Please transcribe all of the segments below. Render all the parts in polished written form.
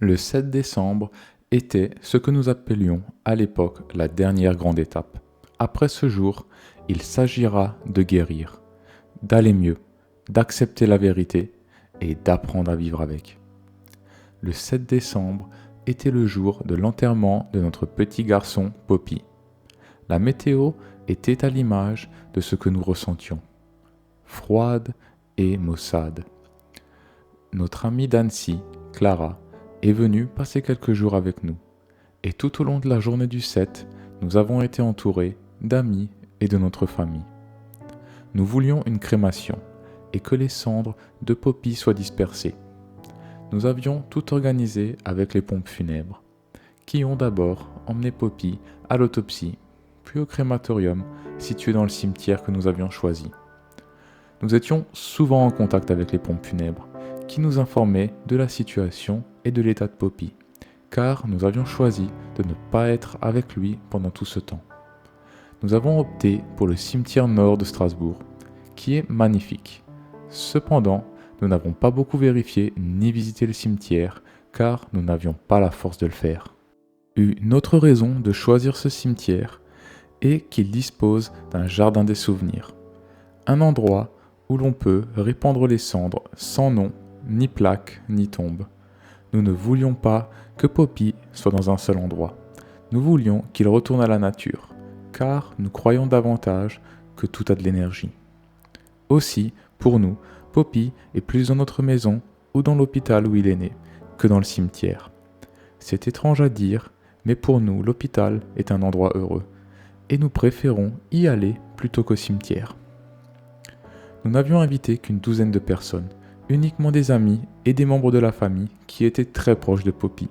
Le 7 décembre était ce que nous appelions à l'époque la dernière grande étape. Après ce jour, il s'agira de guérir, d'aller mieux, d'accepter la vérité et d'apprendre à vivre avec. Le 7 décembre était le jour de l'enterrement de notre petit garçon Poppy. La météo était à l'image de ce que nous ressentions, froide et maussade. Notre amie d'Annecy, Clara, est venue passer quelques jours avec nous. Et tout au long de la journée du 7, nous avons été entourés d'amis et de notre famille. Nous voulions une crémation et que les cendres de Poppy soient dispersées. Nous avions tout organisé avec les pompes funèbres, qui ont d'abord emmené Poppy à l'autopsie, puis au crématorium situé dans le cimetière que nous avions choisi. Nous étions souvent en contact avec les pompes funèbres, qui nous informaient de la situation et de l'état de Poppy, car nous avions choisi de ne pas être avec lui pendant tout ce temps. Nous avons opté pour le cimetière nord de Strasbourg, qui est magnifique. Cependant, nous n'avons pas beaucoup vérifié ni visité le cimetière, car nous n'avions pas la force de le faire. Une autre raison de choisir ce cimetière est qu'il dispose d'un jardin des souvenirs, un endroit où l'on peut répandre les cendres sans nom, ni plaque, ni tombe. Nous ne voulions pas que Poppy soit dans un seul endroit. Nous voulions qu'il retourne à la nature, car nous croyons davantage que tout a de l'énergie. Aussi, pour nous, Poppy est plus dans notre maison ou dans l'hôpital où il est né, que dans le cimetière. C'est étrange à dire, mais pour nous, l'hôpital est un endroit heureux, et nous préférons y aller plutôt qu'au cimetière. Nous n'avions invité qu'une douzaine de personnes, uniquement des amis et des membres de la famille qui étaient très proches de Poppy.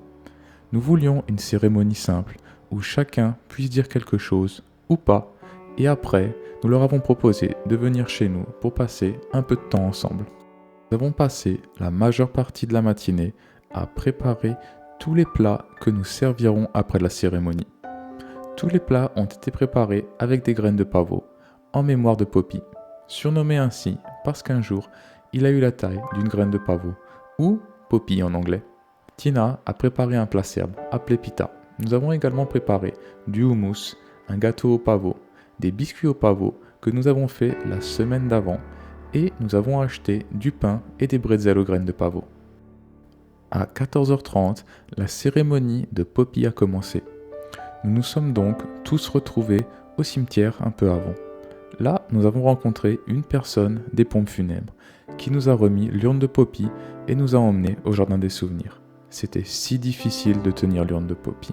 Nous voulions une cérémonie simple, où chacun puisse dire quelque chose, ou pas, et après, nous leur avons proposé de venir chez nous pour passer un peu de temps ensemble. Nous avons passé la majeure partie de la matinée à préparer tous les plats que nous servirons après la cérémonie. Tous les plats ont été préparés avec des graines de pavot, en mémoire de Poppy, surnommé ainsi parce qu'un jour, il a eu la taille d'une graine de pavot, ou Poppy en anglais. Tina a préparé un plat serbe, appelé pita. Nous avons également préparé du houmous, un gâteau au pavot, des biscuits au pavot que nous avons fait la semaine d'avant, et nous avons acheté du pain et des bretzels aux graines de pavot. À 14h30, la cérémonie de Poppy a commencé. Nous nous sommes donc tous retrouvés au cimetière un peu avant. Là, nous avons rencontré une personne des pompes funèbres qui nous a remis l'urne de Poppy et nous a emmenés au jardin des souvenirs. C'était si difficile de tenir l'urne de Poppy.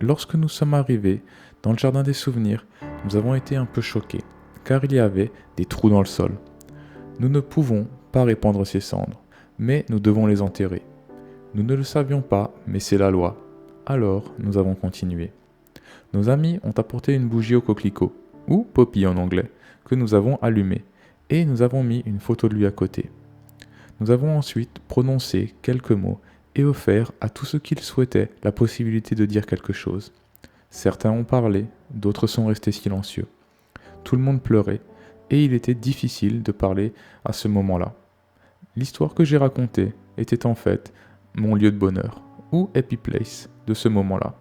Lorsque nous sommes arrivés dans le jardin des souvenirs, nous avons été un peu choqués, car il y avait des trous dans le sol. Nous ne pouvons pas répandre ces cendres, mais nous devons les enterrer. Nous ne le savions pas, mais c'est la loi. Alors, nous avons continué. Nos amis ont apporté une bougie au coquelicot, ou Poppy en anglais, que nous avons allumée, et nous avons mis une photo de lui à côté. Nous avons ensuite prononcé quelques mots et offert à tous ceux qui le souhaitaient la possibilité de dire quelque chose. Certains ont parlé, d'autres sont restés silencieux. Tout le monde pleurait, et il était difficile de parler à ce moment-là. L'histoire que j'ai racontée était en fait mon lieu de bonheur, ou happy place, de ce moment-là.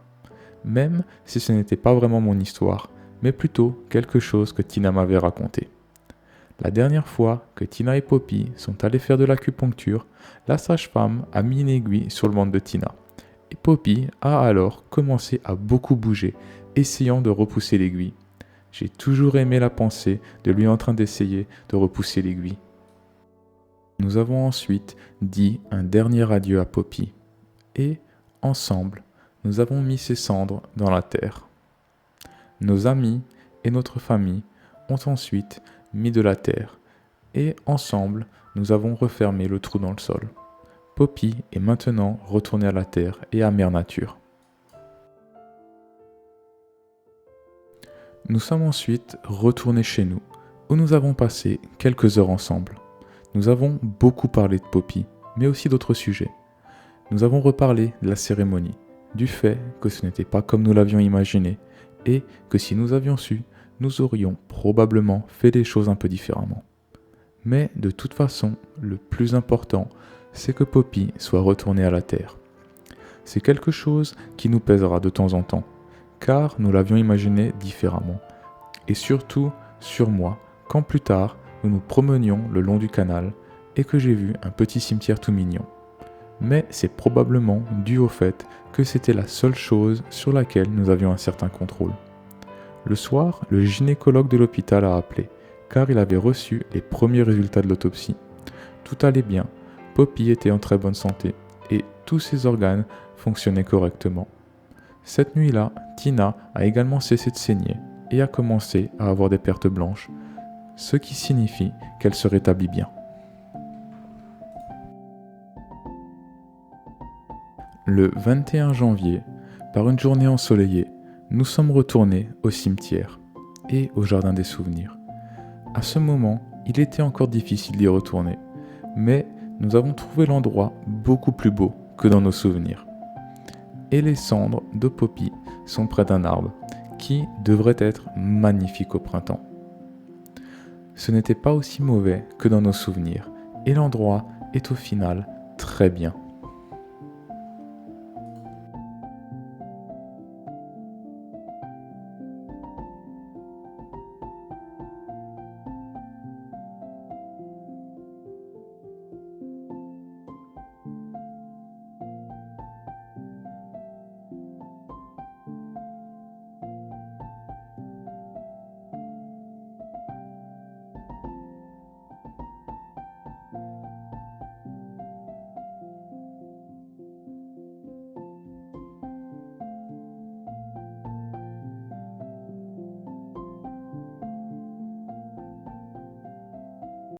Même si ce n'était pas vraiment mon histoire, mais plutôt quelque chose que Tina m'avait raconté. La dernière fois que Tina et Poppy sont allés faire de l'acupuncture, la sage-femme a mis une aiguille sur le ventre de Tina. Et Poppy a alors commencé à beaucoup bouger, essayant de repousser l'aiguille. J'ai toujours aimé la pensée de lui en train d'essayer de repousser l'aiguille. Nous avons ensuite dit un dernier adieu à Poppy. Et, ensemble, nous avons mis ses cendres dans la terre. Nos amis et notre famille ont ensuite mis de la terre, et ensemble, nous avons refermé le trou dans le sol. Poppy est maintenant retournée à la terre et à Mère Nature. Nous sommes ensuite retournés chez nous, où nous avons passé quelques heures ensemble. Nous avons beaucoup parlé de Poppy, mais aussi d'autres sujets. Nous avons reparlé de la cérémonie, du fait que ce n'était pas comme nous l'avions imaginé, et que si nous avions su, nous aurions probablement fait les choses un peu différemment. Mais de toute façon, le plus important, c'est que Poppy soit retournée à la terre. C'est quelque chose qui nous pèsera de temps en temps, car nous l'avions imaginé différemment. Et surtout sur moi, quand plus tard nous nous promenions le long du canal et que j'ai vu un petit cimetière tout mignon. Mais c'est probablement dû au fait que c'était la seule chose sur laquelle nous avions un certain contrôle. Le soir, le gynécologue de l'hôpital a appelé, car il avait reçu les premiers résultats de l'autopsie. Tout allait bien, Poppy était en très bonne santé, et tous ses organes fonctionnaient correctement. Cette nuit-là, Tina a également cessé de saigner et a commencé à avoir des pertes blanches, ce qui signifie qu'elle se rétablit bien. Le 21 janvier, par une journée ensoleillée, nous sommes retournés au cimetière et au jardin des souvenirs. À ce moment, il était encore difficile d'y retourner, mais nous avons trouvé l'endroit beaucoup plus beau que dans nos souvenirs. Et les cendres de Poppy sont près d'un arbre qui devrait être magnifique au printemps. Ce n'était pas aussi mauvais que dans nos souvenirs et l'endroit est au final très bien.